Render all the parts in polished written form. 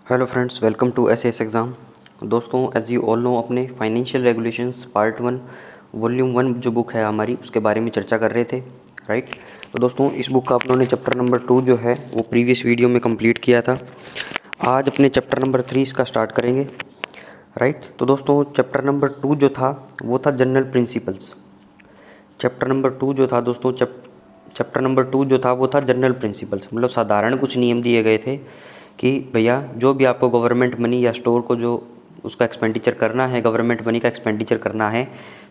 Hello friends, welcome to SAS exam. दोस्तों, as you all know, अपने financial regulations part 1 volume 1 जो book है हमारी, उसके बारे में चर्चा कर रहे थे, राइट। तो दोस्तों, इस बुक का आप लोगों ने चैप्टर नंबर 2 जो है वो प्रीवियस वीडियो में कंप्लीट किया था। आज अपने चैप्टर नंबर 3 इसका स्टार्ट करेंगे, राइट। तो दोस्तों, चैप्टर नंबर 2 जो था वो था जनरल प्रिंसिपल्स। चैप्टर नंबर 2 जो था दोस्तों, चैप्टर नंबर 2 जो था वो था जनरल प्रिंसिपल्स, मतलब साधारण कुछ नियम दिए गए थे कि भैया जो भी आपको गवर्नमेंट मनी या स्टोर को जो उसका एक्सपेंडिचर करना है, गवर्नमेंट मनी का एक्सपेंडिचर करना है,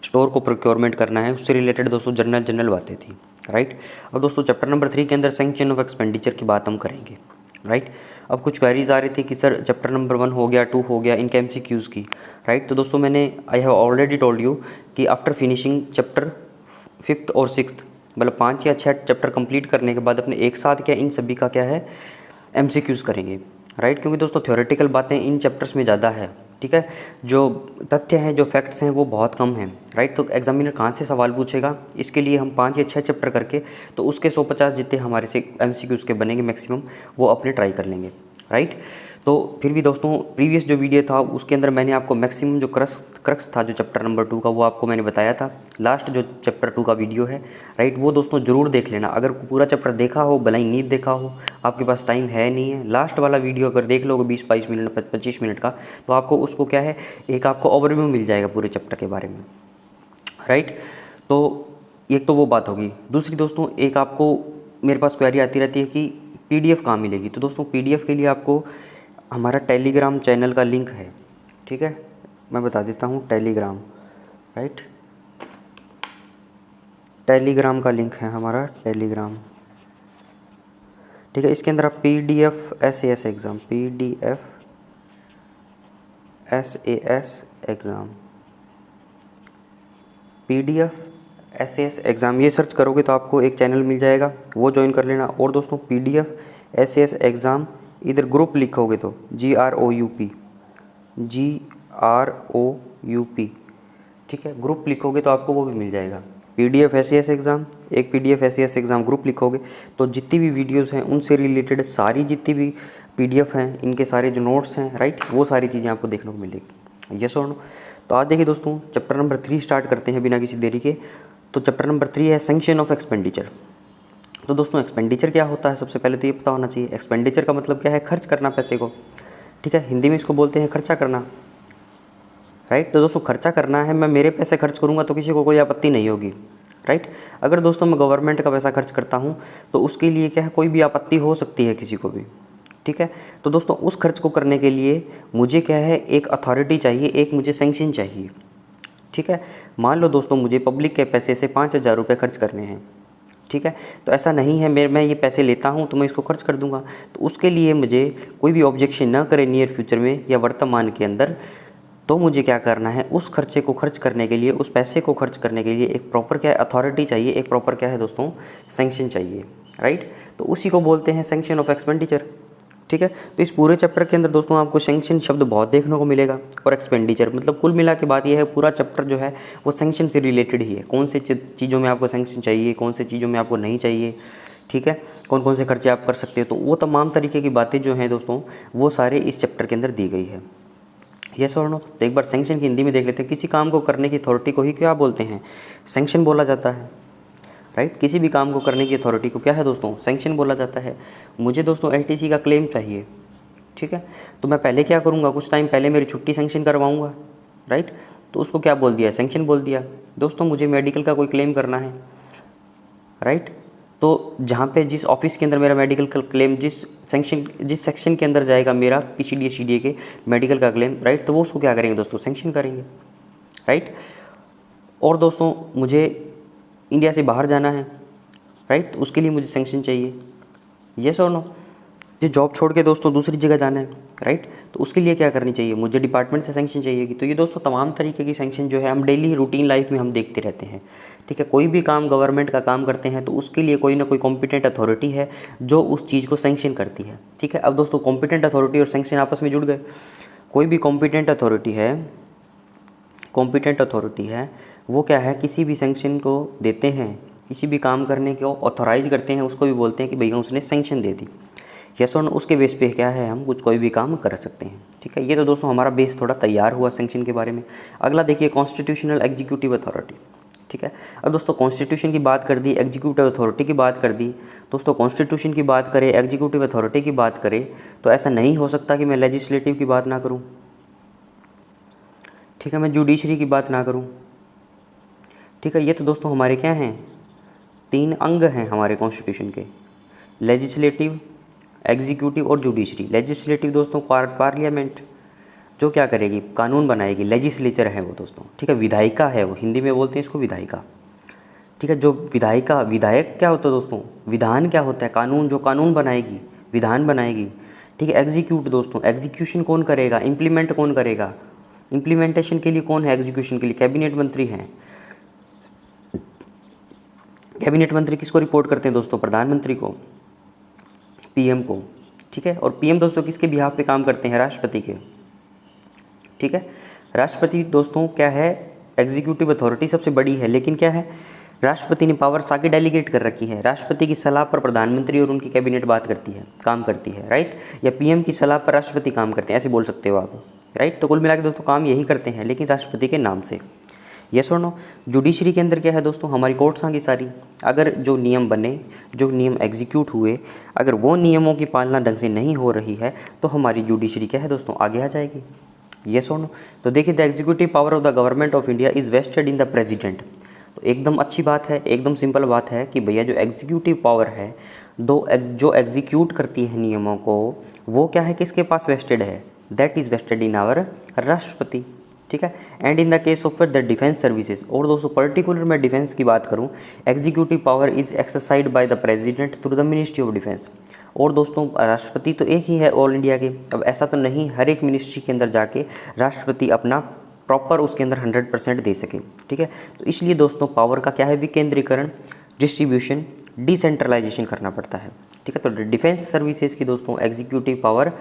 स्टोर को प्रोक्योरमेंट करना है, उससे रिलेटेड दोस्तों जनरल बातें थी, राइट। अब दोस्तों चैप्टर नंबर 3 के अंदर सैंक्शन ऑफ एक्सपेंडिचर की बात हम करेंगे, राइट। अब कुछ क्वेरीज आ रही थी कि सर चैप्टर नंबर 1 हो गया, 2 हो गया, इनके MCQs की, राइट। तो दोस्तों मैंने I have already told you कि आफ्टर फिनिशिंग चैप्टर 5th और 6th, मतलब 5 या 6 चैप्टर कंप्लीट करने के बाद अपने एक साथ क्या इन सभी का क्या है MCQs करेंगे, राइट। क्योंकि दोस्तों थ्योरेटिकल बातें इन चैप्टर्स में ज़्यादा है, ठीक है। जो तथ्य हैं, जो फैक्ट्स हैं, वो बहुत कम हैं, राइट। तो एग्जामिनर कहाँ से सवाल पूछेगा, इसके लिए हम 5 या 6 चैप्टर करके तो उसके 150 जितने हमारे से MCQs के बनेंगे मैक्सिमम, वो अपने ट्राई कर लेंगे, राइट। तो फिर भी दोस्तों प्रीवियस जो वीडियो था उसके अंदर मैंने आपको मैक्सिमम जो क्रक्स था जो चैप्टर नंबर 2 का, वो आपको मैंने बताया था। लास्ट जो चैप्टर 2 का वीडियो है, राइट, वो दोस्तों ज़रूर देख लेना। अगर पूरा चैप्टर देखा हो, भले ही नहीं देखा हो, आपके पास टाइम है नहीं है, लास्ट वाला वीडियो अगर देख लोगे 20-22 मिनट 25 मिनट का, तो आपको उसको क्या है, एक आपको ओवरव्यू मिल जाएगा पूरे चैप्टर के बारे में, राइट। तो एक तो वो बात होगी। दूसरी दोस्तों, एक आपको मेरे पास क्वेरी आती रहती है कि PDF कहाँ मिलेगी। तो दोस्तों PDF के लिए आपको हमारा टेलीग्राम चैनल का लिंक है, ठीक है, मैं बता देता हूँ। टेलीग्राम, राइट, टेलीग्राम का लिंक है हमारा, टेलीग्राम, ठीक है। इसके अंदर आप PDF SAS exam, PDF SAS exam, PDF SAS exam, ये सर्च करोगे तो आपको एक चैनल मिल जाएगा, वो ज्वाइन कर लेना। और दोस्तों PDF SAS एग्ज़ाम, इधर ग्रुप लिखोगे तो GROUP, ठीक है, ग्रुप लिखोगे तो आपको वो भी मिल जाएगा। PDF SAS एग्ज़ाम, एक PDF SAS एग्ज़ाम ग्रुप लिखोगे तो जितनी भी वीडियोस हैं उनसे रिलेटेड सारी जितनी भी PDF हैं, इनके सारे जो नोट्स हैं, राइट, वो सारी चीज़ें आपको देखने को मिलेगी। यस और नो। तो आज देखिए दोस्तों, चैप्टर नंबर 3 स्टार्ट करते हैं बिना किसी देरी के। तो चैप्टर नंबर 3 है सैंक्शन ऑफ एक्सपेंडिचर। तो दोस्तों एक्सपेंडिचर क्या होता है, सबसे पहले तो ये पता होना चाहिए। एक्सपेंडिचर का मतलब क्या है, खर्च करना पैसे को, ठीक है। हिंदी में इसको बोलते हैं खर्चा करना, राइट। तो दोस्तों खर्चा करना है, मैं मेरे पैसे खर्च करूँगा तो किसी को कोई आपत्ति नहीं होगी, राइट। अगर दोस्तों मैं गवर्नमेंट का पैसा खर्च करता हूँ तो उसके लिए क्या है, कोई भी आपत्ति हो सकती है किसी को भी, ठीक है। तो दोस्तों उस खर्च को करने के लिए मुझे क्या है, एक अथॉरिटी चाहिए, एक मुझे सैंक्शन चाहिए, ठीक है। मान लो दोस्तों मुझे पब्लिक के पैसे से 5,000 रुपये खर्च करने हैं, ठीक है। तो ऐसा नहीं है मैं ये पैसे लेता हूँ तो मैं इसको खर्च कर दूंगा। तो उसके लिए मुझे कोई भी ऑब्जेक्शन ना करे नियर फ्यूचर में या वर्तमान के अंदर, तो मुझे क्या करना है, उस खर्चे को खर्च करने के लिए, उस पैसे को खर्च करने के लिए एक प्रॉपर क्या है, अथॉरिटी चाहिए, एक प्रॉपर क्या है दोस्तों, सैंक्शन चाहिए, राइट। तो उसी को बोलते हैं सैंक्शन ऑफ एक्सपेंडिचर, ठीक है। तो इस पूरे चैप्टर के अंदर दोस्तों आपको सैंक्शन शब्द बहुत देखने को मिलेगा, और एक्सपेंडिचर मतलब कुल मिला के बात यह है, पूरा चैप्टर जो है वो सैंक्शन से रिलेटेड ही है। कौन से चीज़ों में आपको सैंक्शन चाहिए, कौन से चीज़ों में आपको नहीं चाहिए, ठीक है, कौन कौन से खर्चे आप कर सकते हो, तो वो तमाम तरीके की बातें जो हैं दोस्तों, वो सारे इस चैप्टर के अंदर दी गई है। यस और नो। तो एक बार सैंक्शन की हिंदी में देख लेते हैं। किसी काम को करने की अथॉरिटी को ही क्या बोलते हैं, सैंक्शन बोला जाता है, राइट। किसी भी काम को करने की अथॉरिटी को क्या है दोस्तों, सैंक्शन बोला जाता है। मुझे दोस्तों LTC का क्लेम चाहिए, ठीक है। तो मैं पहले क्या करूँगा, कुछ टाइम पहले मेरी छुट्टी सैंक्शन करवाऊँगा, राइट। तो उसको क्या बोल दिया, सैंक्शन बोल दिया। दोस्तों मुझे मेडिकल का कोई क्लेम करना है, राइट। तो जहाँ पे जिस ऑफिस के अंदर मेरा मेडिकल का क्लेम, जिस सेक्शन के अंदर जाएगा मेरा PCDA CDA के मेडिकल का क्लेम, राइट, तो वो उसको क्या करेंगे दोस्तों, सैंक्शन करेंगे, राइट। और दोस्तों मुझे इंडिया से बाहर जाना है, राइट, तो उसके लिए मुझे सैंक्शन चाहिए, यस और नो। मुझे जॉब छोड़ के दोस्तों दूसरी जगह जाना है, राइट, तो उसके लिए क्या करनी चाहिए, मुझे डिपार्टमेंट से सैंक्शन चाहिएगी। तो ये दोस्तों तमाम तरीके की सैंक्शन जो है हम डेली रूटीन लाइफ में हम देखते रहते हैं, ठीक है। कोई भी काम गवर्नमेंट का काम करते हैं तो उसके लिए कोई ना कोई कॉम्पिटेंट अथॉरिटी है जो उस चीज़ को सैंक्शन करती है, ठीक है। अब दोस्तों कॉम्पिटेंट अथॉरिटी और सैंक्शन आपस में जुड़ गए। कोई भी कॉम्पिटेंट अथॉरिटी है, वो क्या है, किसी भी सैंक्शन को देते हैं, किसी भी काम करने को ऑथोराइज करते हैं, उसको भी बोलते हैं कि भैया उसने सैंक्शन दे दी। यस और नो, उसके बेस पे क्या है हम कुछ कोई भी काम कर सकते हैं। ठीक है, ये तो दोस्तों हमारा बेस थोड़ा तैयार हुआ सैंक्शन के बारे में। अगला देखिए कॉन्स्टिट्यूशनल एग्जीक्यूटिव अथॉरिटी। ठीक है, अब दोस्तों कॉन्स्टिट्यूशन की बात कर दी, एग्जीक्यूटिव अथॉरिटी की बात कर दी। दोस्तों कॉन्स्टिट्यूशन की बात करें, एग्जीक्यूटिव अथॉरिटी की बात करें, तो ऐसा नहीं हो सकता कि मैं लेजिस्लेटिव की बात ना करूँ। ठीक है, मैं जुडिशरी की बात ना करूँ। ठीक है, ये तो दोस्तों हमारे क्या हैं, 3 अंग हैं हमारे कॉन्स्टिट्यूशन के, लेजिस्लेटिव, एग्जीक्यूटिव और जुडिशरी। लेजिस्लेटिव दोस्तों पार्लियामेंट जो क्या करेगी, कानून बनाएगी, लेजिस्लेचर है वो दोस्तों। ठीक है, विधायिका है वो, हिंदी में बोलते हैं इसको विधायिका। ठीक है, जो विधायिका, विधायक क्या होता है दोस्तों, विधान क्या होता है, कानून, जो कानून बनाएगी, विधान बनाएगी। ठीक है, एग्जीक्यूट दोस्तों, एग्जीक्यूशन कौन करेगा, इम्प्लीमेंट कौन करेगा, इम्प्लीमेंटेशन के लिए कौन है, एग्जीक्यूशन के लिए कैबिनेट मंत्री हैं। कैबिनेट मंत्री किसको रिपोर्ट करते हैं दोस्तों, प्रधानमंत्री को, पीएम को। ठीक है, और पीएम दोस्तों किसके बिहाफ पे काम करते हैं, राष्ट्रपति के। ठीक है, राष्ट्रपति दोस्तों क्या है, एग्जीक्यूटिव अथॉरिटी सबसे बड़ी है, लेकिन क्या है, राष्ट्रपति ने पावर्स आगे डेलीगेट कर रखी है। राष्ट्रपति की सलाह पर प्रधानमंत्री और उनकी कैबिनेट बात करती है, काम करती है, राइट, या पीएम की सलाह पर राष्ट्रपति काम करते हैं, ऐसे बोल सकते हो आप, राइट। तो कुल मिला के दोस्तों काम यही करते हैं, लेकिन राष्ट्रपति के नाम से। यस और नो, जुडिशरी के अंदर क्या है दोस्तों, हमारी कोर्ट्स की सारी, अगर जो नियम बने, जो नियम एग्जीक्यूट हुए, अगर वो नियमों की पालना ढंग से नहीं हो रही है, तो हमारी जुडिशरी क्या है दोस्तों, आगे आ जाएगी। यस और नो, तो देखिए the executive power of the government of India is vested in the president. तो एकदम अच्छी बात है, एकदम सिंपल बात है कि भैया जो एग्जीक्यूटिव पावर है, जो एग्जीक्यूट करती है नियमों को, वो क्या है, किसके पास वेस्टेड है, that is vested in our राष्ट्रपति। ठीक है, and in the case of the defence services, और दोस्तों पर्टिकुलर मैं डिफेंस की बात करूं, executive power is exercised by the president through the ministry of defence. और दोस्तों राष्ट्रपति तो एक ही है ऑल इंडिया के, अब ऐसा तो नहीं हर एक मिनिस्ट्री के अंदर जाके राष्ट्रपति अपना प्रॉपर उसके अंदर 100% दे सके। ठीक है, तो इसलिए दोस्तों पावर का क्या है, विकेंद्रीकरण, डिस्ट्रीब्यूशन, डिसेंट्रलाइजेशन करना पड़ता है। ठीक है, तो डिफेंस सर्विसेज की दोस्तों एग्जीक्यूटिव पावर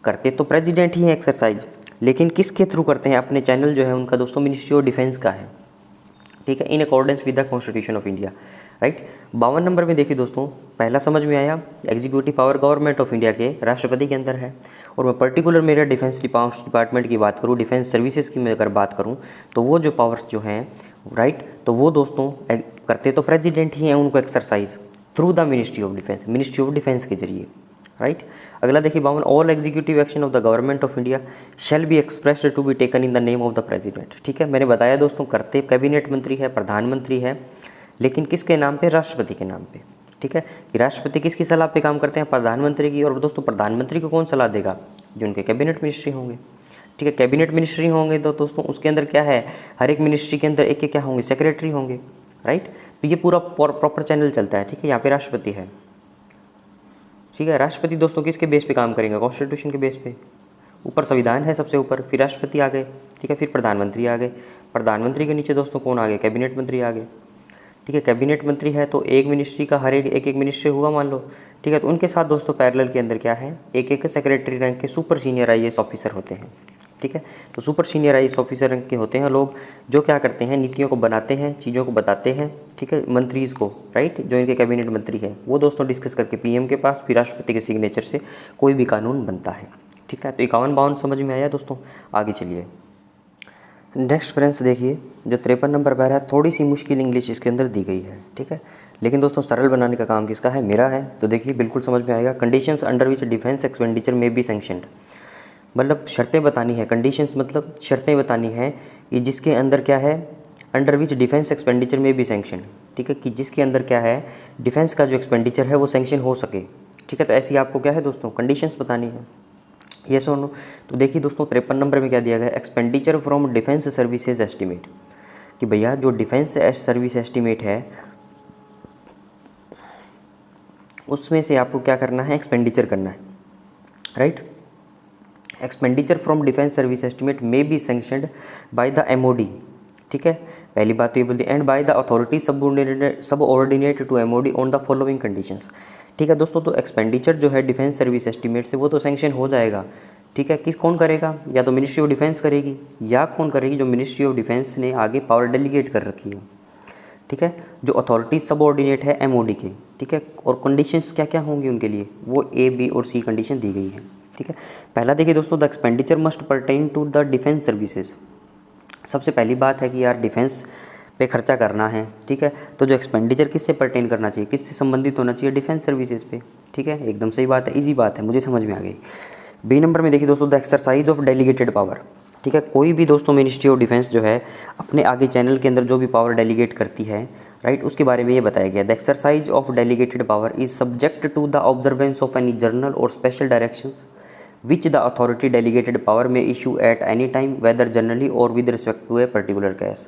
करते तो प्रेसिडेंट ही है एक्सरसाइज, लेकिन किसके थ्रू करते हैं, अपने चैनल जो है उनका दोस्तों मिनिस्ट्री ऑफ डिफेंस का है। ठीक है, in accordance with the constitution of India, right. 52 number में देखिए दोस्तों, पहला समझ में आया, executive power government of India के राष्ट्रपति के अंदर है। और मैं पर्टिकुलर मेरे डिफेंस डिपार्टमेंट की बात करूँ, डिफेंस सर्विसेज की मैं अगर बात करूँ, तो वो जो पावर्स जो हैं, राइट, तो वो दोस्तों करते तो प्रेसिडेंट ही हैं उनको exercise through the ministry of defence, ministry of defence के जरिए, राइट। अगला देखिए 52, all executive action of the government of India shall be expressed to be taken in the name of the president. ठीक है, मैंने बताया दोस्तों करते कैबिनेट मंत्री है, प्रधानमंत्री है, लेकिन किसके नाम पे, राष्ट्रपति के नाम पे। ठीक है, कि राष्ट्रपति किसकी सलाह पे काम करते हैं, प्रधानमंत्री की। और दोस्तों प्रधानमंत्री को कौन सलाह देगा, जो उनके कैबिनेट मिनिस्ट्री होंगे। ठीक है, कैबिनेट मिनिस्ट्री होंगे तो दोस्तों उसके अंदर क्या है, हर एक मिनिस्ट्री के अंदर एक क्या होंगे, सेक्रेटरी होंगे, राइट। तो ये पूरा प्रॉपर चैनल चलता है। ठीक है, यहाँ पे राष्ट्रपति है। ठीक है, राष्ट्रपति दोस्तों किसके बेस पे काम करेंगे, कॉन्स्टिट्यूशन के बेस पे, ऊपर संविधान है सबसे ऊपर, फिर राष्ट्रपति आ गए। ठीक है, फिर प्रधानमंत्री आ गए, प्रधानमंत्री के नीचे दोस्तों कौन आ गए, कैबिनेट मंत्री आ गए। ठीक है, कैबिनेट मंत्री है तो एक मिनिस्ट्री का हर एक मिनिस्ट्री हुआ मान लो। ठीक है, तो उनके साथ दोस्तों पैरेलल के अंदर क्या है, एक सेक्रेटरी रैंक के सुपर सीनियर आईएएस ऑफिसर होते हैं। ठीक है, तो super senior IAS officer rank के होते हैं लोग, जो क्या करते हैं, नीतियों को बनाते हैं, चीज़ों को बताते हैं। ठीक है, मंत्रीज़ को, राइट, जो इनके कैबिनेट मंत्री है वो दोस्तों डिस्कस करके पीएम के पास, फिर राष्ट्रपति के सिग्नेचर से कोई भी कानून बनता है। ठीक है, तो 51-52 समझ में आया दोस्तों। आगे चलिए नेक्स्ट फ्रेंड्स, देखिए जो 53 नंबर पैरा है, थोड़ी सी मुश्किल इंग्लिश इसके अंदर दी गई है। ठीक है, लेकिन दोस्तों सरल बनाने का काम किसका है, मेरा है। तो देखिए बिल्कुल समझ में आएगा, conditions under which defence expenditure में बी सैंक्शनड, मतलब शर्तें बतानी है, कंडीशंस मतलब शर्तें बतानी है कि जिसके अंदर क्या है, अंडर विच डिफेंस एक्सपेंडिचर में बी सैंक्शन। ठीक है, कि जिसके अंदर क्या है, डिफेंस का जो एक्सपेंडिचर है वो सैंक्शन हो सके। ठीक है, तो ऐसी आपको क्या है दोस्तों, कंडीशंस बतानी है। यस और नो, तो देखिए दोस्तों 53 नंबर में क्या दिया गया है, expenditure from defence services estimate, कि भैया जो डिफेंस सर्विस एस्टिमेट है उसमें से आपको क्या करना है, एक्सपेंडिचर करना है, right. Expenditure from defence service estimate में be sanctioned by the MoD. ठीक है, पहली बात तो ये बोलती है, and by the authority subordinate to MoD on the following conditions. ठीक है दोस्तों, तो एक्सपेंडिचर जो है डिफेंस सर्विस एस्टिमेट से वो तो सैंक्शन हो जाएगा। ठीक है, कौन करेगा, या तो मिनिस्ट्री ऑफ डिफेंस करेगी, या कौन करेगी, जो मिनिस्ट्री ऑफ डिफेंस ने आगे पावर डेलीगेट कर रखी है। ठीक है, जो अथॉरिटी सबऑर्डिनेट है एमओडी के। ठीक ठीक है। और कंडीशंस क्या क्या होंगी उनके लिए, वो ए, बी और सी कंडीशन दी गई है, ठीक है। पहला देखिए दोस्तों, the expenditure must pertain to the defence services. सबसे पहली बात है कि यार डिफेंस पे खर्चा करना है, ठीक है, तो जो एक्सपेंडिचर किससे परटेन करना चाहिए, किससे संबंधित होना चाहिए, डिफेंस सर्विसेज पे, ठीक है। एकदम सही बात है, इजी बात है, मुझे समझ में आ गई। बी नंबर में देखिए दोस्तों, the exercise of delegated power, ठीक है। कोई भी दोस्तों मिनिस्ट्री ऑफ डिफेंस जो है अपने आगे चैनल के अंदर जो भी पावर डेलीगेट करती है, राइट, उसके बारे में ये बताया गया। The exercise of delegated power is subject to the observance of any general और special directions which the authority delegated power may issue at any time whether generally or with respect to a particular case।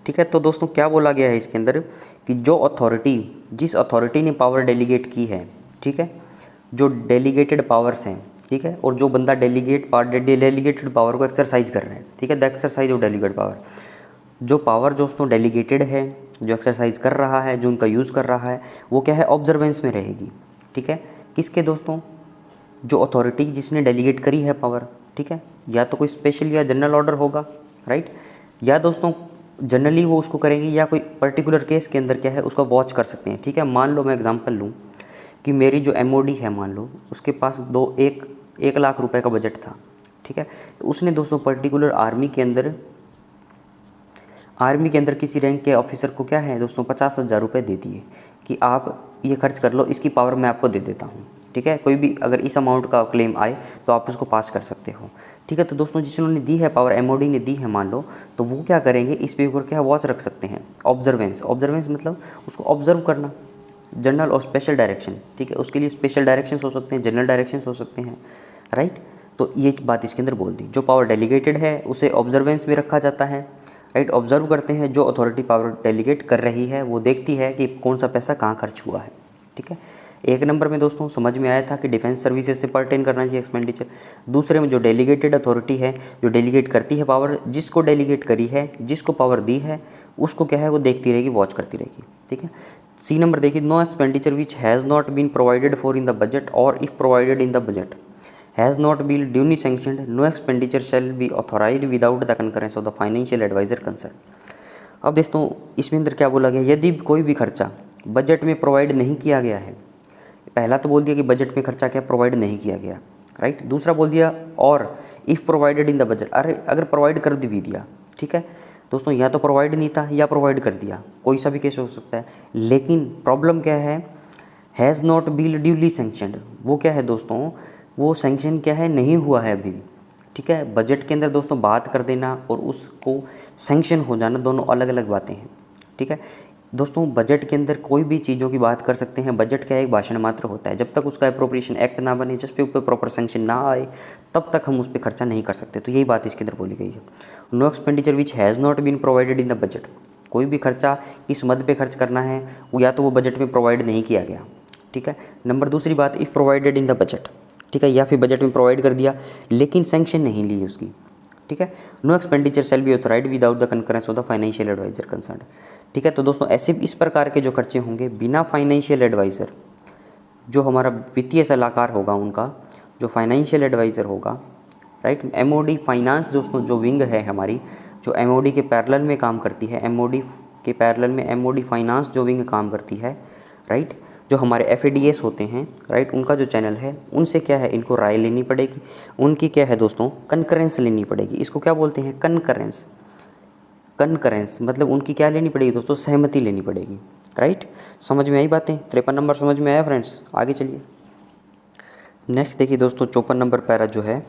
ठीक है, तो दोस्तों क्या बोला गया है इसके अंदर कि जो अथॉरिटी, जिस अथॉरिटी ने पावर डेलीगेट की है, ठीक है, जो डेलीगेटेड पावर्स हैं, ठीक है, और जो बंदा डेलीगेटेड पावर को एक्सरसाइज कर रहा है, ठीक है, the exercise of delegated power, जो पावर दोस्तों डेलीगेटेड है, जो एक्सरसाइज कर रहा है, जो उनका यूज़ कर रहा है, वो क्या है, ऑब्जर्वेंस में रहेगी, ठीक है। किसके दोस्तों, जो अथॉरिटी जिसने डेलीगेट करी है पावर, ठीक है, या तो कोई स्पेशल या जनरल ऑर्डर होगा, राइट, या दोस्तों जनरली वो उसको करेंगे, या कोई पर्टिकुलर केस के अंदर क्या है उसको वॉच कर सकते हैं, ठीक है। मान लो मैं एग्जांपल लूँ कि मेरी जो MOD है, मान लो उसके पास एक लाख रुपए का बजट था, ठीक है, तो उसने दोस्तों पर्टिकुलर आर्मी के अंदर किसी रैंक के ऑफिसर को क्या है दोस्तों 50,000 रुपये दे दिए कि आप ये खर्च कर लो, इसकी पावर मैं आपको दे देता हूँ, ठीक है। कोई भी अगर इस अमाउंट का क्लेम आए तो आप उसको पास कर सकते हो, ठीक है। तो दोस्तों जिन्होंने दी है पावर, MOD ने दी है मान लो, तो वो क्या करेंगे, इस पे ऊपर क्या वॉच रख सकते हैं, ऑब्जर्वेंस मतलब उसको ऑब्जर्व करना, जनरल और स्पेशल डायरेक्शन, ठीक है, उसके लिए स्पेशल डायरेक्शंस हो सकते हैं, जनरल डायरेक्शंस हो सकते हैं, राइट। तो ये बात इसके अंदर बोल दी, जो पावर डेलीगेटेड है उसे ऑब्जर्वेंस में रखा जाता है, राइट, ऑब्जर्व करते हैं, जो अथॉरिटी पावर डेलीगेट कर रही है वो देखती है कि कौन सा पैसा कहाँ खर्च हुआ है, ठीक है। एक नंबर में दोस्तों समझ में आया था कि डिफेंस सर्विसेज से परटेन करना चाहिए एक्सपेंडिचर। दूसरे में जो डेलीगेटेड अथॉरिटी है, जो डेलीगेट करती है पावर, जिसको डेलीगेट करी है, जिसको पावर दी है, उसको क्या है वो देखती रहेगी, वॉच करती रहेगी, ठीक है। सी नंबर देखिए, no expenditure which has not been provided for in the budget और if provided in the budget has not been duly sanctioned, no expenditure shall be authorised without the concurrence of the financial adviser concern. अब दोस्तों इसमें अंदर क्या बोला गया, यदि कोई भी खर्चा बजट में प्रोवाइड नहीं किया गया है, पहला तो बोल दिया कि बजट में खर्चा क्या प्रोवाइड नहीं किया गया, राइट, दूसरा बोल दिया और if provided in the budget, अगर प्रोवाइड कर भी दिया, ठीक है दोस्तों, या तो प्रोवाइड नहीं था या प्रोवाइड कर दिया, कोई सा भी केस हो सकता है, लेकिन प्रॉब्लम क्या है, has not been duly sanctioned, वो क्या है दोस्तों, वो सैंक्शन क्या है, नहीं हुआ है अभी, ठीक है। बजट के अंदर दोस्तों बात कर देना और उसको सैंक्शन हो जाना दोनों अलग अलग बातें हैं, ठीक है दोस्तों। बजट के अंदर कोई भी चीज़ों की बात कर सकते हैं, बजट क्या एक भाषण मात्र होता है, जब तक उसका अप्रोप्रिएशन एक्ट ना बने, जिस पे ऊपर प्रॉपर सैंक्शन ना आए, तब तक हम उस पर खर्चा नहीं कर सकते। तो यही बात इसके अंदर बोली गई है। No expenditure which has not been provided in the budget, कोई भी खर्चा किस मद पे खर्च करना है वो या तो वो बजट में प्रोवाइड नहीं किया गया, ठीक है। नंबर दूसरी बात, if provided in the budget, ठीक है, या फिर बजट में प्रोवाइड कर दिया लेकिन सैंक्शन नहीं ली उसकी, ठीक है। No expenditure shall be authorised without the concurrence of the financial adviser concern, ठीक है। तो दोस्तों ऐसे इस प्रकार के जो खर्चे होंगे बिना फाइनेंशियल एडवाइज़र, जो हमारा वित्तीय सलाहकार होगा, उनका जो फाइनेंशियल एडवाइज़र होगा, राइट, MOD फाइनेंस दोस्तों जो विंग है हमारी, जो MOD के पैरेलल में काम करती है, MOD के पैरेलल में MOD फाइनेंस जो विंग काम करती है, राइट, जो हमारे FADS होते हैं, राइट, उनका जो चैनल है, उनसे क्या है इनको राय लेनी पड़ेगी, उनकी क्या है दोस्तों कंकरेंस लेनी पड़ेगी। इसको क्या बोलते हैं, कंकरेंस मतलब उनकी क्या लेनी पड़ेगी दोस्तों, सहमति लेनी पड़ेगी, राइट। समझ में आई बातें, 53 नंबर समझ में आया फ्रेंड्स। आगे चलिए नेक्स्ट देखिए दोस्तों, 54 नंबर पैरा जो है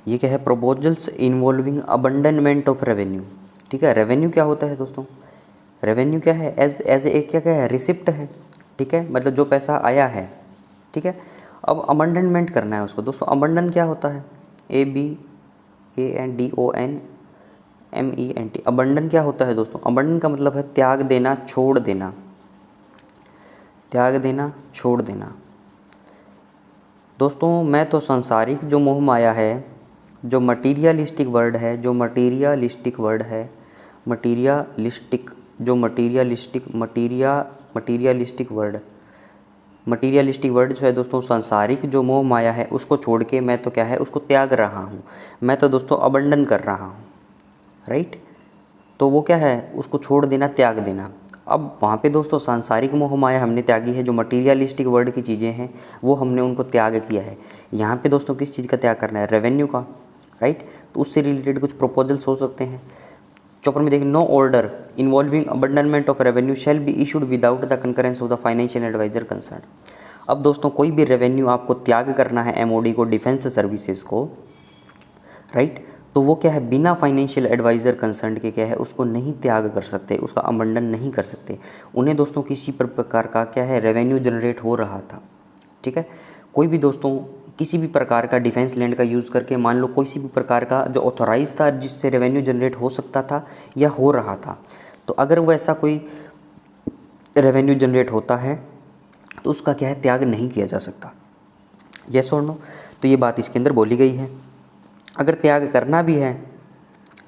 ये क्या है, proposals involving abandonment of revenue, ठीक है। रेवेन्यू क्या होता है दोस्तों, रेवेन्यू क्या है, एज ए क्या है, रिसिप्ट है, ठीक है, मतलब जो पैसा आया है, ठीक है। अब अबंडनमेंट करना है उसको दोस्तों। अबंडन क्या होता है, ABANDONMENT। अबंडन क्या होता है दोस्तों, अबंडन का मतलब है त्याग देना, छोड़ देना, त्याग देना, छोड़ देना। दोस्तों मैं तो सांसारिक जो मोह माया है, जो मटीरियलिस्टिक वर्ड है, मटीरियलिस्टिक वर्ड जो है दोस्तों, सांसारिक जो मोह माया है उसको छोड़ के मैं तो क्या है उसको त्याग रहा हूँ, मैं तो दोस्तों अबंडन कर रहा हूँ, राइट। तो वो क्या है, उसको छोड़ देना, त्याग देना। अब वहाँ पे दोस्तों सांसारिक मोह माया हमने त्यागी है, जो मटीरियलिस्टिक वर्ल्ड की चीज़ें हैं वो हमने उनको त्याग किया है। यहाँ पे दोस्तों किस चीज़ का त्याग करना है, रेवेन्यू का, राइट। तो उससे रिलेटेड कुछ प्रपोजल्स हो सकते हैं। चौपर में देखिए, no order involving abandonment of revenue shall be issued without the concurrence of the financial adviser concern. अब दोस्तों कोई भी रेवेन्यू आपको त्याग करना है एमओडी को, डिफेंस सर्विसेज को, राइट, तो वो क्या है, बिना फाइनेंशियल एडवाइज़र कंसर्न के क्या है उसको नहीं त्याग कर सकते, उसका अबंडन नहीं कर सकते। उन्हें दोस्तों किसी प्रकार का क्या है रेवेन्यू जनरेट हो रहा था, ठीक है। कोई भी दोस्तों किसी भी प्रकार का डिफेंस लैंड का यूज़ करके, मान लो किसी भी प्रकार का जो ऑथोराइज था जिससे रेवेन्यू जनरेट हो सकता था या हो रहा था, तो अगर वो ऐसा कोई रेवेन्यू जनरेट होता है तो उसका क्या है त्याग नहीं किया जा सकता। यस और नो, तो ये बात इसके अंदर बोली गई है। अगर त्याग करना भी है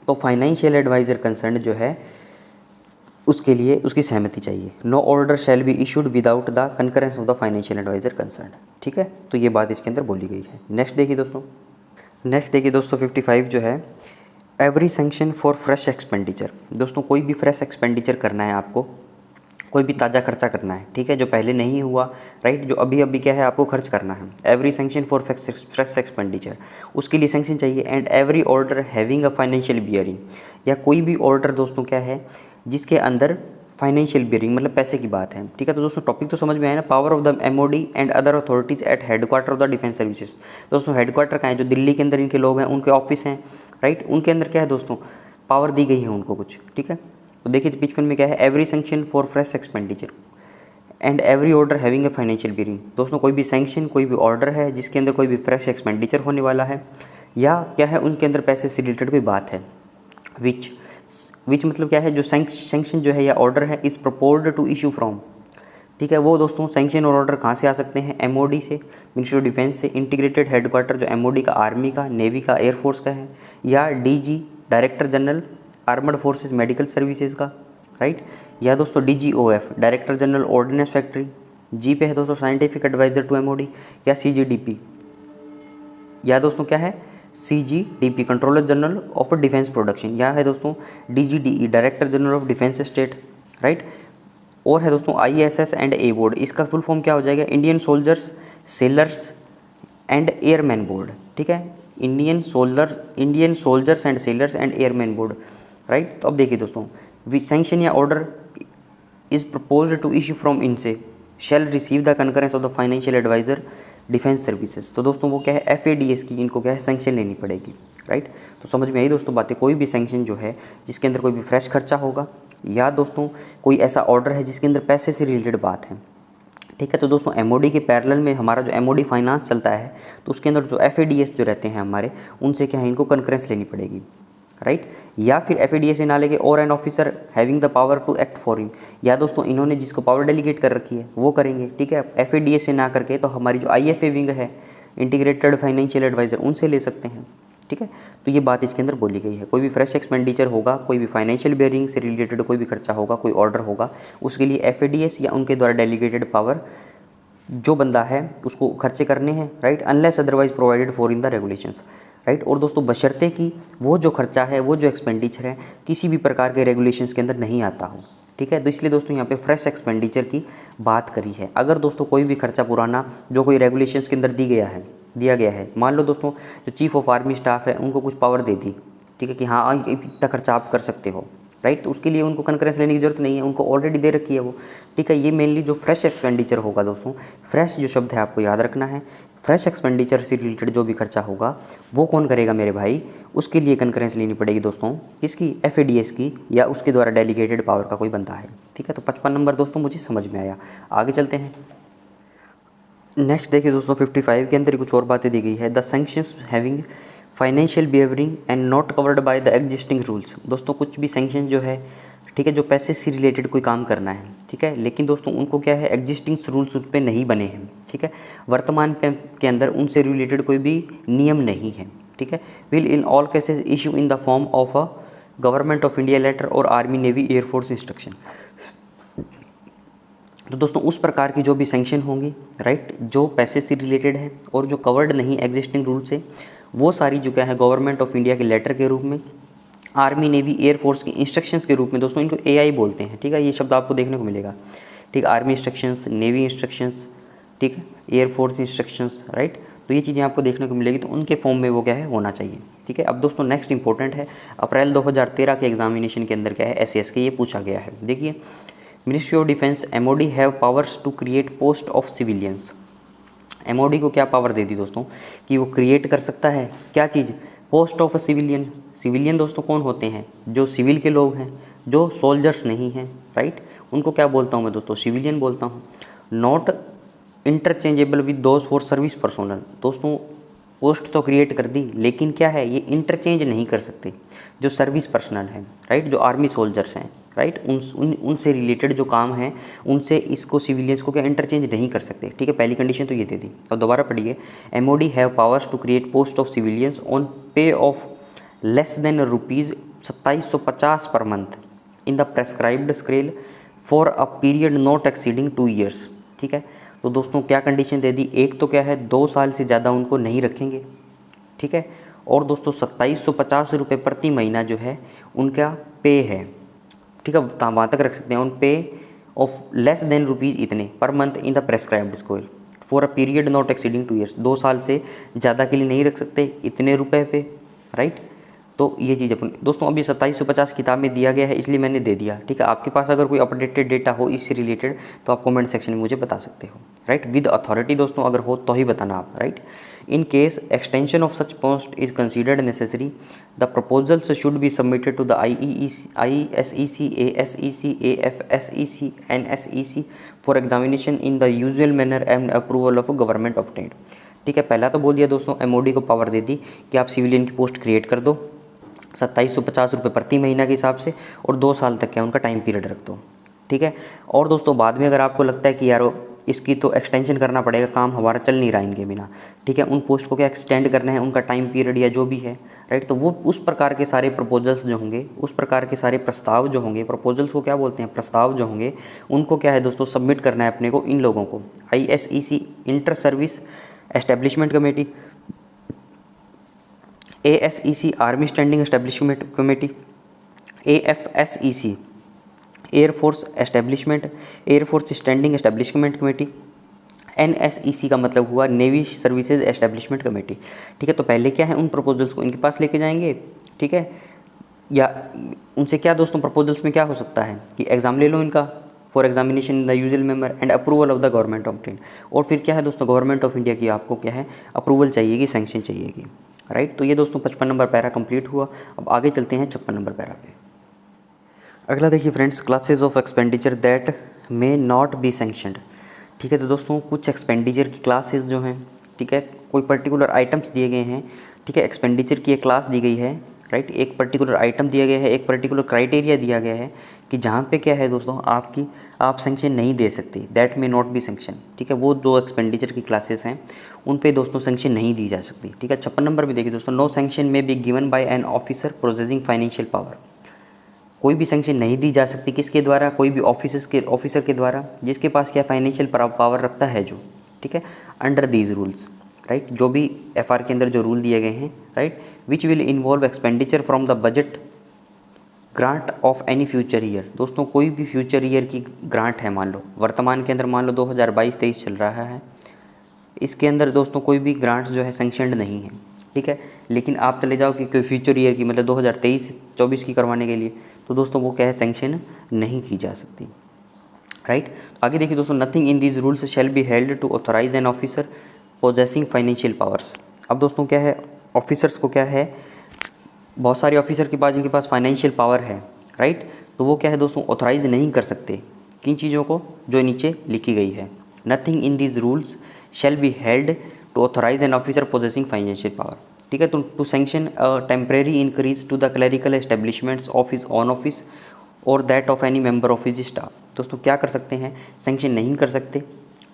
तो फाइनेंशियल एडवाइज़र कंसर्न जो है उसके लिए उसकी सहमति चाहिए। No order shall be issued without the concurrence of the financial adviser concern, ठीक है। तो ये बात इसके अंदर बोली गई है। नेक्स्ट देखिए दोस्तों 55 जो है, every sanction for fresh expenditure. दोस्तों कोई भी फ्रेश एक्सपेंडिचर करना है आपको, कोई भी ताज़ा खर्चा करना है, ठीक है, जो पहले नहीं हुआ, राइट, जो अभी अभी क्या है आपको खर्च करना है। Every sanction for fresh expenditure, उसके लिए सैंक्शन चाहिए। And every order having a financial bearing, या कोई भी ऑर्डर दोस्तों क्या है जिसके अंदर फाइनेंशियल बियरिंग मतलब पैसे की बात है, ठीक है। तो दोस्तों टॉपिक तो समझ में आया ना, power of the MOD and other authorities at headquarter of the defence services. दोस्तों हेडक्वार्टर का है, जो दिल्ली के अंदर इनके लोग हैं, उनके ऑफिस हैं, राइट, उनके अंदर क्या है दोस्तों पावर दी गई है उनको कुछ, ठीक है। तो देखिए 55 में क्या है, every sanction for fresh expenditure and every order having a financial bearing. दोस्तों कोई भी सैंक्शन, कोई भी ऑर्डर है जिसके अंदर कोई भी फ्रेश एक्सपेंडिचर होने वाला है, या क्या है उनके अंदर पैसे से रिलेटेड कोई बात है, विच मतलब क्या है, जो सैंक्शन जो है या ऑर्डर है is proposed to issue from, ठीक है। वो दोस्तों सैंक्शन और ऑर्डर कहाँ से आ सकते हैं, एमओडी से, मिनिस्ट्री ऑफ डिफेंस से। इंटीग्रेटेड हेडक्वार्टर जो एमओडी का आर्मी का, नेवी का, एयरफोर्स का है, या DG director general armed forces medical services का, राइट, या दोस्तों DGOF director general ordnance factory. जी पे है दोस्तों साइंटिफिक एडवाइजर टू एमओडी, या सीजीडीपी, या दोस्तों क्या है CGDP controller general of defence production, या है दोस्तों DGDE director general of defence state, right. और है दोस्तों आईएसएस एंड ए बोर्ड, इसका फुल फॉर्म क्या हो जाएगा, Indian soldiers sailors and airmen board, ठीक है। Indian soldiers and sailors and airmen board, right. तो अब देखिए दोस्तों, विच सैंक्शन या order is proposed to issue from इनसे shall receive the concurrence of the financial adviser defence services. तो दोस्तों वो क्या है एफएडीएस की, इनको क्या है सैंक्शन लेनी पड़ेगी, राइट। तो समझ में आई दोस्तों बातें। कोई भी सैंक्शन जो है जिसके अंदर कोई भी फ्रेश खर्चा होगा, या दोस्तों कोई ऐसा ऑर्डर है जिसके अंदर पैसे से रिलेटेड बात है, ठीक है। तो दोस्तों एमओडी के पैरेलल में हमारा जो एमओडी फाइनेंस चलता है, तो उसके अंदर जो एफएडीएस जो रहते हैं हमारे, उनसे क्या है इनको कंकरेंस लेनी पड़ेगी, राइट। या फिर एफएडीएस से ना लेके और an officer having the power to act for him, या दोस्तों इन्होंने जिसको पावर डेलीगेट कर रखी है वो करेंगे, ठीक है। एफएडीएस से ना करके तो हमारी जो आईएफए विंग है इंटीग्रेटेड फाइनेंशियल एडवाइजर, उनसे ले सकते हैं, ठीक है। तो ये बात इसके अंदर बोली गई है। कोई भी फ्रेश एक्सपेंडिचर होगा, कोई भी फाइनेंशियल बेयरिंग से रिलेटेड कोई भी खर्चा होगा, कोई ऑर्डर होगा, उसके लिए एफएडीएस या उनके द्वारा डेलीगेटेड पावर जो बंदा है उसको खर्चे करने हैं, right, unless otherwise provided for in the regulations, right. और दोस्तों बशर्ते कि वो जो खर्चा है, वो जो एक्सपेंडिचर है किसी भी प्रकार के रेगुलेशंस के अंदर नहीं आता हो, ठीक है। तो इसलिए दोस्तों यहाँ पे फ्रेश एक्सपेंडिचर की बात करी है। अगर दोस्तों कोई भी खर्चा पुराना जो कोई रेगुलेशंस के अंदर दिया गया है, मान लो दोस्तों जो चीफ ऑफ आर्मी स्टाफ है उनको कुछ पावर दे दी, ठीक है, कि हाँ इतना खर्चा आप कर सकते हो, राइट। तो उसके लिए उनको कंकरेंस लेने की जरूरत नहीं है, उनको ऑलरेडी दे रखी है वो, ठीक है। ये मेनली जो फ्रेश एक्सपेंडिचर होगा दोस्तों, फ्रेश जो शब्द है आपको याद रखना है, फ्रेश एक्सपेंडिचर से रिलेटेड जो भी खर्चा होगा वो कौन करेगा मेरे भाई, उसके लिए कंकरेंस लेनी पड़ेगी दोस्तों, किसकी, एफएडीएस की, या उसके द्वारा डेलीगेटेड पावर का कोई बंदा है, ठीक है। तो 55 नंबर दोस्तों मुझे समझ में आया। आगे चलते हैं। नेक्स्ट देखिए दोस्तों 55 के अंदर कुछ और बातें दी गई है। The sanctions having financial behaviouring and not covered by the existing rules. दोस्तों कुछ भी सैंक्शन जो है, ठीक है, जो पैसे से रिलेटेड कोई काम करना है, ठीक है, लेकिन दोस्तों उनको क्या है एग्जिस्टिंग रूल्स उन पर नहीं बने हैं, ठीक है, वर्तमान के अंदर उनसे रिलेटेड कोई भी नियम नहीं है, ठीक है। Will in all cases issue in the form of a government of India letter और आर्मी नेवी एयरफोर्स इंस्ट्रक्शन। तो दोस्तों उस प्रकार की जो भी सैंक्शन होंगी, राइट, जो पैसे से रिलेटेड है और जो कवर्ड नहीं एग्जिस्टिंग रूल से, वो सारी जो क्या है गवर्नमेंट ऑफ इंडिया के लेटर के रूप में आर्मी, नेवी, एयरफोर्स की इंस्ट्रक्शंस के रूप में दोस्तों इनको AI बोलते हैं। ठीक है, ये शब्द आपको देखने को मिलेगा। ठीक, आर्मी इंस्ट्रक्शंस, नेवी इंस्ट्रक्शंस, ठीक है, एयरफोर्स इंस्ट्रक्शंस, राइट। तो ये चीज़ें आपको देखने को मिलेगी, तो उनके फॉर्म में वो क्या है, होना चाहिए। ठीक है, अब दोस्तों नेक्स्ट इंपॉर्टेंट है, अप्रैल 2013 के एग्जामिनेशन के अंदर क्या है, SES के ये पूछा गया है। देखिए, ministry of defence MOD have powers to create post of civilians. MOD को क्या पावर दे दी दोस्तों कि वो क्रिएट कर सकता है क्या चीज़, पोस्ट ऑफ सिविलियन। सिविलियन दोस्तों कौन होते हैं, जो सिविल के लोग हैं, जो सोल्जर्स नहीं हैं, राइट, उनको क्या बोलता हूँ मैं दोस्तों, सिविलियन बोलता हूँ। Not interchangeable with those for service personnel. दोस्तों पोस्ट तो क्रिएट कर दी, लेकिन क्या है, ये इंटरचेंज नहीं कर सकते जो सर्विस पर्सनल हैं, राइट, जो आर्मी सोल्जर्स हैं, राइट, उनसे रिलेटेड जो काम है उनसे इसको सिविलियंस को क्या इंटरचेंज नहीं कर सकते। ठीक है, पहली कंडीशन तो ये दे दी। अब दोबारा पढ़िए, MOD have powers to create post of civilians on pay of less than ₹2750 per month in the prescribed scale for a period not exceeding 2 years. ठीक है, तो दोस्तों क्या कंडीशन दे दी, एक तो क्या है 2 साल से ज़्यादा उनको नहीं रखेंगे। ठीक है, और दोस्तों 2750 रुपये प्रति महीना जो है उनका पे है। ठीक है, वहाँ तक रख सकते हैं, on pay of less then rupees इतने पर month in the prescribed scale for a period not exceeding 2 years. 2 साल से ज़्यादा के लिए नहीं रख सकते, इतने रुपए पे, राइट। तो ये चीज़ अपन दोस्तों अभी 2750 किताब में दिया गया है, इसलिए मैंने दे दिया। ठीक है, आपके पास अगर कोई अपडेटेड डेटा हो इससे रिलेटेड तो आप कमेंट सेक्शन में मुझे बता सकते हो, राइट, विद अथॉरिटी दोस्तों अगर हो तो ही बताना आप, right. In case extension of such post is considered necessary the proposals should be submitted to the ISEC, ASEC, AFSEC, NSEC for examination in the usual manner and approval of government obtained. ठीक है, पहला तो बोल दिया दोस्तों, MOD को power दे दी कि आप सिविलियन की पोस्ट क्रिएट कर दो 2750 रुपये प्रति महीना के हिसाब से, और 2 साल तक क्या उनका टाइम पीरियड रख दो। ठीक है, और दोस्तों बाद में अगर आपको लगता है कि यार इसकी तो एक्सटेंशन करना पड़ेगा, काम हमारा चल नहीं रहा इनके बिना, ठीक है, उन पोस्ट को क्या एक्सटेंड करना है, उनका टाइम पीरियड या जो भी है, राइट, तो वो उस प्रकार के सारे प्रपोजल्स जो होंगे, उस प्रकार के सारे प्रस्ताव जो होंगे, प्रपोजल्स को क्या बोलते हैं, प्रस्ताव जो होंगे, उनको क्या है दोस्तों सबमिट करना है अपने को इन लोगों को, ISEC inter service establishment committee, ASEC army standing establishment committee, AFSEC air force standing establishment committee, NSEC का मतलब हुआ नेवी सर्विसेज एस्टेब्लिशमेंट कमेटी। ठीक है, तो पहले क्या है, उन प्रपोजल्स को इनके पास लेके जाएंगे। ठीक है, या उनसे क्या दोस्तों प्रपोजल्स में क्या हो सकता है कि एग्ज़ाम ले लो इनका for examination in the usual member and approval of the government of India, और फिर क्या है दोस्तों गवर्नमेंट ऑफ इंडिया की आपको क्या है अप्रूवल चाहिएगी, सैंक्शन चाहिएगी, राइट। तो ये दोस्तों 55 नंबर पैरा कंप्लीट हुआ। अब आगे चलते हैं 56 नंबर पैरा पे। अगला देखिए friends, classes of expenditure that may not be sanctioned. ठीक है, तो दोस्तों कुछ एक्सपेंडिचर की क्लासेस जो हैं, ठीक है, कोई पर्टिकुलर आइटम्स दिए गए हैं, ठीक है, एक्सपेंडिचर की एक क्लास दी गई है, राइट, एक पर्टिकुलर आइटम दिया गया है, एक पर्टिकुलर क्राइटेरिया दिया गया है कि जहाँ पे क्या है दोस्तों आप सैंक्शन नहीं दे सकते, that may not be sanction. ठीक है, वो दो एक्सपेंडिचर की क्लासेस हैं उन पे दोस्तों सैंक्शन नहीं दी जा सकती। ठीक है, 56 नंबर भी देखिए दोस्तों, नो सैंक्शन में be given by an officer processing financial power. कोई भी सैंक्शन नहीं दी जा सकती किसके द्वारा, कोई भी ऑफिसर के द्वारा जिसके पास क्या फाइनेंशियल पावर रखता है जो, ठीक है, अंडर दीज रूल्स, राइट, जो भी FR के अंदर जो रूल दिए गए हैं, right, which will involve expenditure from the budget grant of any future year. दोस्तों कोई भी फ्यूचर ईयर की ग्रांट है, मान लो वर्तमान के अंदर मान लो 2022-23 चल रहा है, इसके अंदर दोस्तों कोई भी ग्रांट्स जो है सैंक्शनड नहीं है। ठीक है, लेकिन आप चले जाओ कि कोई फ्यूचर ईयर की मतलब 2023-24 की करवाने के लिए, तो दोस्तों वो क्या है सैंक्शन नहीं की जा सकती, राइट। आगे देखिए दोस्तों, nothing in these rules shall be held to authorise an officer possessing financial powers. अब दोस्तों क्या है, ऑफिसर्स को क्या है, बहुत सारे ऑफिसर के पास जिनके पास फाइनेंशियल पावर है, राइट, तो वो क्या है दोस्तों ऑथोराइज नहीं कर सकते किन चीज़ों को, जो नीचे लिखी गई है, nothing in these rules shall be held to authorise an officer possessing financial power. ठीक है, तो to sanction a temporary increase to the clerical establishments of his own office or that of any member of his staff. दोस्तों क्या कर सकते हैं, sanction नहीं कर सकते,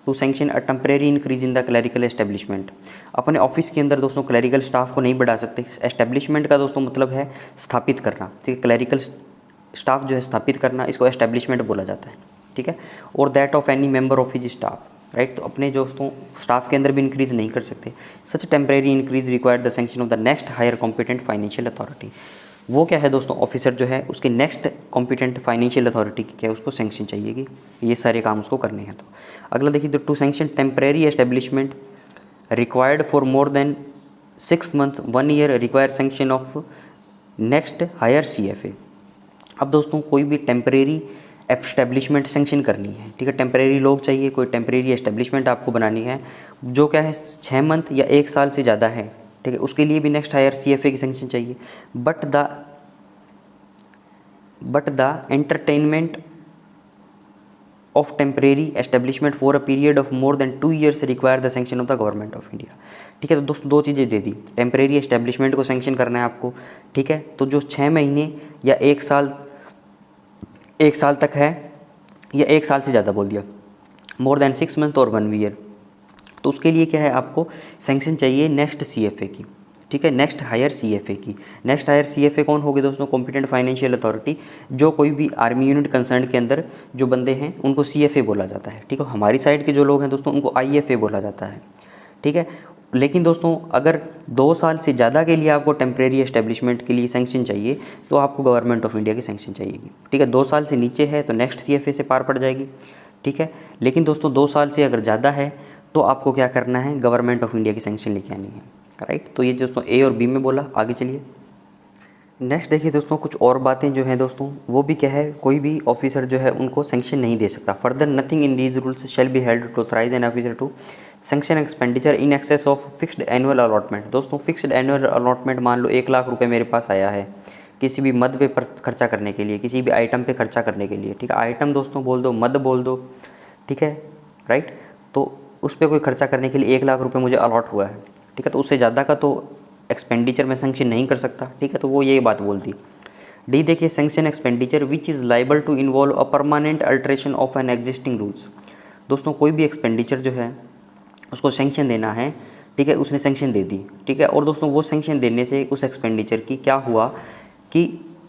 to sanction a temporary increase in the clerical establishment. अपने office के अंदर दोस्तों क्लरिकल स्टाफ को नहीं बढ़ा सकते। एस्टेब्लिशमेंट का दोस्तों मतलब है स्थापित करना, ठीक है, क्लरिकल स्टाफ जो है स्थापित करना, इसको एस्टेब्लिशमेंट बोला जाता है। ठीक है, और that of any member of his staff, right, तो अपने दोस्तों स्टाफ के अंदर भी इंक्रीज नहीं कर सकते। Such temporary increase required the sanction of the next higher competent financial authority. वो क्या है दोस्तों, ऑफिसर जो है उसकी नेक्स्ट कॉम्पिटेंट फाइनेंशियल अथॉरिटी की क्या है, उसको सैंक्शन चाहिएगी, ये सारे काम उसको करने हैं। तो अगला देखिए, तो to sanction temporary establishment required for more than 6 month 1 year require sanction of next higher CFA। अब दोस्तों कोई भी टेम्परेरी एस्टेब्लिशमेंट सैंक्शन करनी है, ठीक है, टेम्परेरी लोग चाहिए, कोई टेम्परेरी एस्टेब्लिशमेंट आपको बनानी है जो क्या है 6 मंथ या 1 साल से ज़्यादा है, ठीक है, उसके लिए भी नेक्स्ट हायर CFA की सैंक्शन चाहिए। But the entertainment of temporary establishment for a period of more than 2 years require the sanction of the government of India. ठीक है, तो दोस्तों 2 चीज़ें दे दी, टेम्परेरी एस्टेब्लिशमेंट को सैंक्शन करना है आपको, ठीक है, तो जो 6 महीने या 1 साल तक है, या 1 साल से ज़्यादा बोल दिया, मोर देन 6 मंथ और 1 ईयर, तो उसके लिए क्या है आपको सैंक्शन चाहिए नेक्स्ट CFA की, ठीक है, नेक्स्ट हायर CFA की। नेक्स्ट हायर CFA कौन होगी दोस्तों, कॉम्पिटेंट फाइनेंशियल अथॉरिटी। जो कोई भी आर्मी यूनिट कंसर्न के अंदर जो बंदे हैं उनको CFA बोला जाता है, ठीक है, हमारी साइड के जो लोग हैं दोस्तों उनको IFA बोला जाता है, ठीक है। लेकिन दोस्तों अगर 2 साल से ज़्यादा के लिए आपको टेम्परेरी एस्टेब्लिशमेंट के लिए सैंक्शन चाहिए तो आपको गवर्नमेंट ऑफ इंडिया की सैंक्शन चाहिएगी, ठीक है। 2 साल से नीचे है तो नेक्स्ट CFA से पार पड़ जाएगी, ठीक है। लेकिन दोस्तों 2 साल से अगर ज़्यादा है तो आपको क्या करना है, गवर्नमेंट ऑफ इंडिया की सैंक्शन लेके आनी है, राइट। तो ये दोस्तों A और B में बोला। आगे चलिए, नेक्स्ट देखिए दोस्तों, कुछ और बातें जो हैं दोस्तों वो भी क्या है, कोई भी ऑफिसर जो है उनको सैंक्शन नहीं दे सकता। Further nothing in these rules shall be held to authorise an officer to sanction expenditure in excess of fixed annual allotment. दोस्तों फिक्स्ड एनुअल अलॉटमेंट, मान लो 1 लाख रुपये मेरे पास आया है किसी भी मद पे खर्चा करने के लिए, किसी भी आइटम पे खर्चा करने के लिए, ठीक है, आइटम दोस्तों बोल दो, मद बोल दो, ठीक है, राइट। तो उस पर कोई खर्चा करने के लिए 1 लाख रुपये मुझे अलॉट हुआ है, ठीक है, तो उससे ज़्यादा का तो एक्सपेंडिचर में सैंक्शन नहीं कर सकता, ठीक है, तो वो ये बात बोलती। डी देखिए, sanction expenditure which is liable to involve a permanent alteration of an existing rules. दोस्तों कोई भी एक्सपेंडिचर जो है उसको सैंक्शन देना है, ठीक है, उसने सैंक्शन दे दी, ठीक है, और दोस्तों वो सैंक्शन देने से उस एक्सपेंडिचर की क्या हुआ कि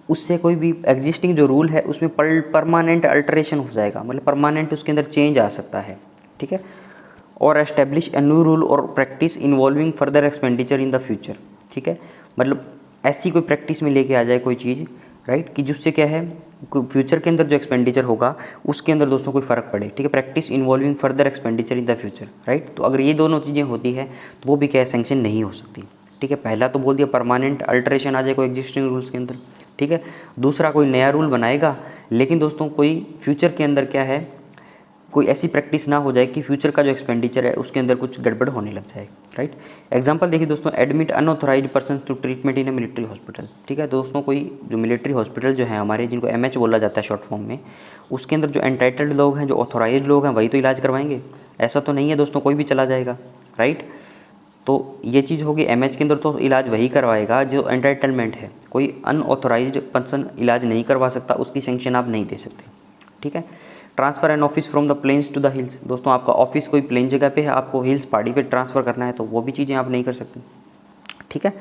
उससे कोई भी एग्जिस्टिंग जो रूल है उसमें परमानेंट अल्ट्रेशन हो जाएगा, मतलब परमानेंट उसके अंदर चेंज आ सकता है, ठीक है, और एस्टेब्लिश ए न्यू रूल और practice involving further expenditure in the future, ठीक है, मतलब ऐसी कोई प्रैक्टिस में लेके आ जाए कोई चीज़, राइट, कि जिससे क्या है फ्यूचर के अंदर जो एक्सपेंडिचर होगा उसके अंदर दोस्तों कोई फ़र्क पड़े, ठीक है, practice involving further expenditure in the future, right. तो अगर ये दोनों चीज़ें होती है तो वो भी क्या है, सैंक्शन नहीं हो सकती, ठीक है। पहला तो बोल दिया परमानेंट अल्ट्रेशन आ जाए कोई एग्जिस्टिंग रूल्स के अंदर, ठीक है। दूसरा कोई नया रूल बनाएगा, लेकिन दोस्तों कोई फ्यूचर के अंदर क्या है, कोई ऐसी प्रैक्टिस ना हो जाए कि फ्यूचर का जो एक्सपेंडिचर है उसके अंदर कुछ गड़बड़ होने लग जाए, राइट। एग्जांपल देखिए दोस्तों, admit unauthorised person to treatment in a military hospital, ठीक है, दोस्तों कोई जो मिलिट्री हॉस्पिटल जो है हमारे, जिनको MH बोला जाता है शॉर्ट फॉर्म में, उसके अंदर जो एंटाइटल्ड लोग हैं, जो ऑथोराइज्ड लोग हैं, वही तो इलाज करवाएंगे, ऐसा तो नहीं है दोस्तों कोई भी चला जाएगा, राइट। तो ये चीज़ होगी, MH के अंदर तो इलाज वही करवाएगा जो एंटाइटलमेंट है, कोई अनऑथोराइज्ड पर्सन इलाज नहीं करवा सकता, उसकी सैंक्शन आप नहीं दे सकते, ठीक है। Transfer an office from the plains to the hills, दोस्तों आपका ऑफिस कोई प्लेन जगह पे है, आपको हिल्स पहाड़ी पे ट्रांसफ़र करना है तो वो भी चीज़ें आप नहीं कर सकते, ठीक है।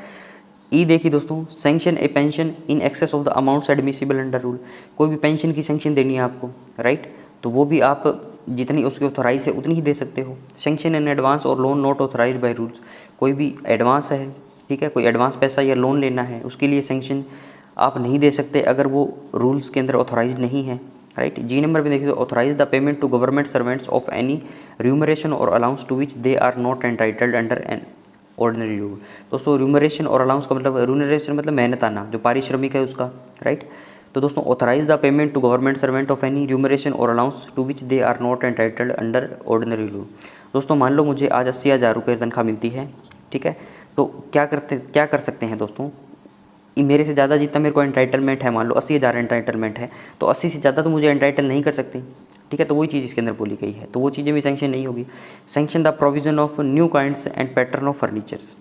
ई देखिए दोस्तों, sanction A pension in excess of the amounts admissible under rule, कोई भी पेंशन की सैंक्शन देनी है आपको, राइट, तो वो भी आप जितनी उसकी ऑथोराइज है उतनी ही दे सकते हो। सैंक्शन इन एडवांस और loan not authorise by rules, कोई भी एडवांस है, ठीक है, कोई एडवांस पैसा या लोन लेना है उसके लिए सैंक्शन आप नहीं दे सकते अगर वो रूल्स के अंदर ऑथोराइज नहीं है, राइट। जी नंबर पे देखिए, authorize the payment to government servants of any remuneration और allowance to which they are not entitled under an ordinary rule. दोस्तों रिम्यूनरेशन और अलाउंस का मतलब, रिम्यूनरेशन मतलब मेहनताना, जो पारिश्रमिक है उसका, राइट। तो दोस्तों authorize the payment to government servant of any remuneration और allowance to which they are not entitled under ordinary rule. दोस्तों मान लो मुझे आज 80,000 रुपये तनख्वाह मिलती है, ठीक है, तो क्या कर सकते हैं दोस्तों, मेरे से ज़्यादा जितना मेरे को एंटाइटलमेंट है, मान लो 80,000 एंटाइटलमेंट है, तो 80 से ज़्यादा तो मुझे एंटाइटल नहीं कर सकते, ठीक है, तो वही चीज़ इसके अंदर बोली गई है, तो वो चीज़ें भी सैंक्शन नहीं होगी। Sanction the provision of new kinds and pattern of furnitures,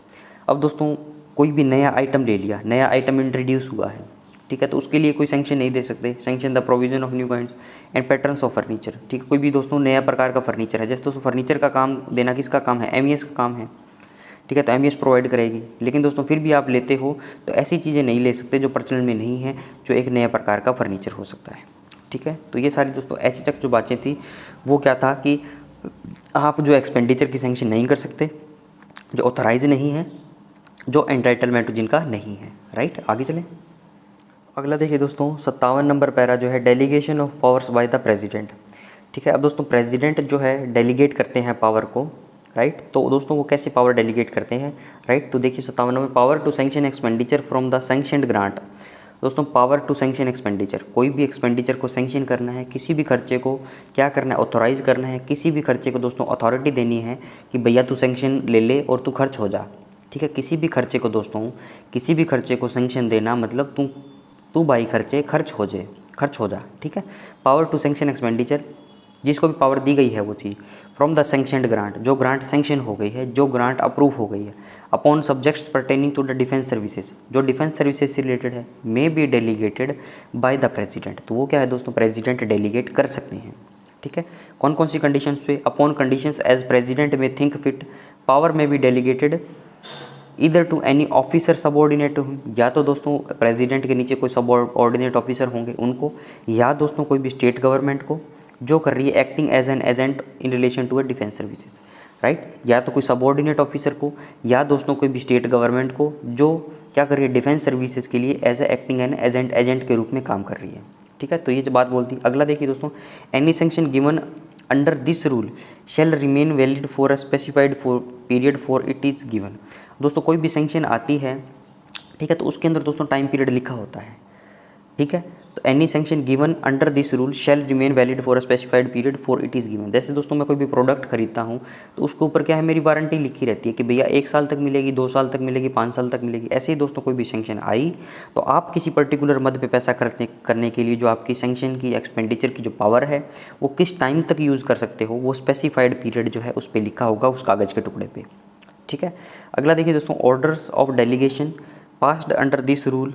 अब दोस्तों कोई भी नया आइटम ले लिया, नया आइटम इंट्रोड्यूस हुआ है, ठीक है, तो उसके लिए कोई सैंक्शन नहीं दे सकते। Sanction the provision of new kinds and patterns of furniture, ठीक है, कोई भी दोस्तों नया प्रकार का फर्नीचर है, जैसे दोस्तों फर्नीचर का काम देना किसका काम है, MES का काम है, ठीक है, तो MES प्रोवाइड करेगी। लेकिन दोस्तों फिर भी आप लेते हो तो ऐसी चीज़ें नहीं ले सकते जो प्रचलन में नहीं है, जो एक नया प्रकार का फर्नीचर हो सकता है, ठीक है। तो ये सारी दोस्तों H तक जो बातें थी वो क्या था कि आप जो एक्सपेंडिचर की सैंक्शन नहीं कर सकते, जो ऑथराइज नहीं है, जो एंटाइटलमेंट जिनका नहीं है, राइट। आगे चलें, अगला देखिए दोस्तों 57 नंबर पैरा जो है delegation of powers bye the president. ठीक है, अब दोस्तों प्रेसिडेंट जो है डेलीगेट करते हैं पावर को, राइट। तो दोस्तों वो कैसे पावर डेलीगेट करते हैं, राइट। तो देखिए 57 number, power to sanction expenditure from the sanctioned grant. दोस्तों पावर टू सैंक्शन एक्सपेंडिचर, कोई भी एक्सपेंडिचर को सैंक्शन करना है, किसी भी खर्चे को क्या करना है, ऑथोराइज करना है। किसी भी खर्चे को दोस्तों अथॉरिटी देनी है कि भैया तू सैंक्शन ले ले और तू खर्च हो जा। ठीक है, किसी भी खर्चे को दोस्तों, किसी भी खर्चे को सैंक्शन देना मतलब तू भाई खर्च हो जा। ठीक है, पावर टू सैंक्शन एक्सपेंडिचर, जिसको भी पावर दी गई है वो चीज़, फ्रॉम द सैंक्शनड ग्रांट, जो ग्रांट सैंक्शन हो गई है, जो ग्रांट अप्रूव हो गई है, upon subjects pertaining to the defence services, जो डिफेंस सर्विसेज से रिलेटेड है, may be delegated by the president. तो वो क्या है दोस्तों, प्रेसिडेंट डेलीगेट कर सकते हैं। ठीक है, कौन कौन सी कंडीशंस पे, अपॉन कंडीशंस एज प्रेसिडेंट में थिंक फिट, पावर में बी डेलीगेटेड इधर टू एनी ऑफिसर सबऑर्डिनेट, या तो दोस्तों प्रेसिडेंट के नीचे कोई सबऑर्डिनेट ऑफिसर होंगे उनको, या दोस्तों कोई भी स्टेट गवर्नमेंट को जो कर रही है acting as an agent in relation to a defence services, right. या तो कोई सबऑर्डिनेट ऑफिसर को, या दोस्तों कोई भी स्टेट गवर्नमेंट को जो क्या कर रही है डिफेंस सर्विसेज के लिए as a acting an agent के रूप में काम कर रही है। ठीक है, तो ये जो बात बोलती है। अगला देखिए दोस्तों, any sanction given under this rule shall remain valid for a specified period for it is given. दोस्तों कोई भी सैंक्शन आती है, ठीक है, तो उसके अंदर दोस्तों टाइम पीरियड लिखा होता है। ठीक है, तो any sanction given under this rule shall remain valid for a specified period for it is given. जैसे दोस्तों मैं कोई भी प्रोडक्ट खरीदता हूँ तो उसके ऊपर क्या है, मेरी वारंटी लिखी रहती है कि भैया 1 साल तक मिलेगी, 2 साल तक मिलेगी, 5 साल तक मिलेगी। ऐसे ही दोस्तों कोई भी सैंक्शन आई तो आप किसी पर्टिकुलर मद पे पैसा खर्च करने के लिए जो आपकी सैंक्शन की एक्सपेंडिचर की जो पावर है वो किस टाइम तक यूज़ कर सकते हो, वो स्पेसिफाइड पीरियड जो है उस पर लिखा होगा उस कागज़ के टुकड़े पर। ठीक है, अगला देखिए दोस्तों, orders of delegation passed under this rule.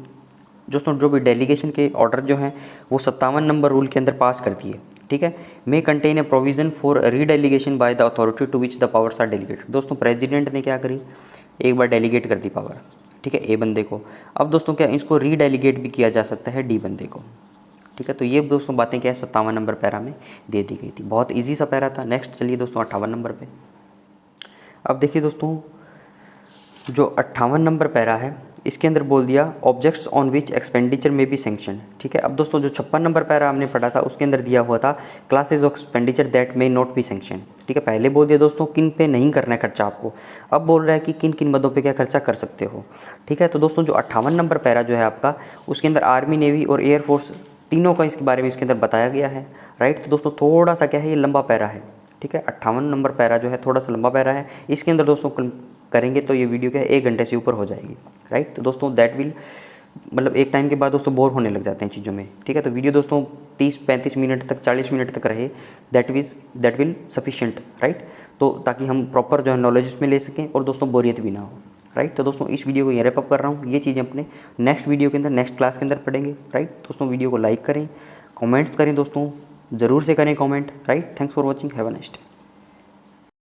दोस्तों जो भी डेलीगेशन के ऑर्डर जो हैं वो 57 नंबर रूल के अंदर पास करती है। ठीक है, may contain a provision for redelegation by the authority to which the powers are delegated. दोस्तों प्रेसिडेंट ने क्या करी, एक बार डेलीगेट कर दी पावर, ठीक है, ए बंदे को। अब दोस्तों क्या इसको रीडेलीगेट भी किया जा सकता है डी बंदे को। ठीक है, तो ये दोस्तों बातें क्या है 57 नंबर पैरा में दे दी गई थी। बहुत ईजी सा पैरा था। नेक्स्ट चलिए दोस्तों 58 नंबर पे। अब देखिए दोस्तों जो 58 नंबर पैरा है इसके अंदर बोल दिया ऑब्जेक्ट्स ऑन विच एक्सपेंडिचर में बी सैंक्शन। ठीक है, अब दोस्तों जो 56 नंबर पैरा हमने पढ़ा था उसके अंदर दिया हुआ था classes of expenditure that may not be sanction. ठीक है, पहले बोल दिया दोस्तों किन पे नहीं करना है खर्चा आपको, अब बोल रहा है कि किन किन मदों पे क्या खर्चा कर सकते हो। ठीक है, तो दोस्तों जो 58 नंबर पैरा जो है आपका उसके अंदर आर्मी, नेवी और एयरफोर्स तीनों का इसके बारे में इसके अंदर बताया गया है, राइट। तो दोस्तों थोड़ा सा क्या है, ये लंबा पैरा है। ठीक है, 58 नंबर पैरा जो है थोड़ा सा लंबा पैरा है। इसके अंदर दोस्तों करेंगे तो ये वीडियो क्या है 1 घंटे से ऊपर हो जाएगी, राइट। तो दोस्तों दैट विल मतलब एक टाइम के बाद दोस्तों बोर होने लग जाते हैं चीज़ों में। ठीक है, तो वीडियो दोस्तों 30-35 मिनट तक, 40 मिनट तक रहे, दैट विल सफिशिएंट, राइट। तो ताकि हम प्रॉपर जो है नॉलेज उसमें ले सकें और दोस्तों बोरियत भी ना हो, राइट। तो दोस्तों इस वीडियो को ये रैप अप कर रहा हूँ। ये चीज़ें अपने नेक्स्ट वीडियो के अंदर, नेक्स्ट क्लास के अंदर पढ़ेंगे, राइट। दोस्तों वीडियो को लाइक करें, कमेंट्स करें दोस्तों, ज़रूर से करें comment, right. Thanks for watching, have a nice day.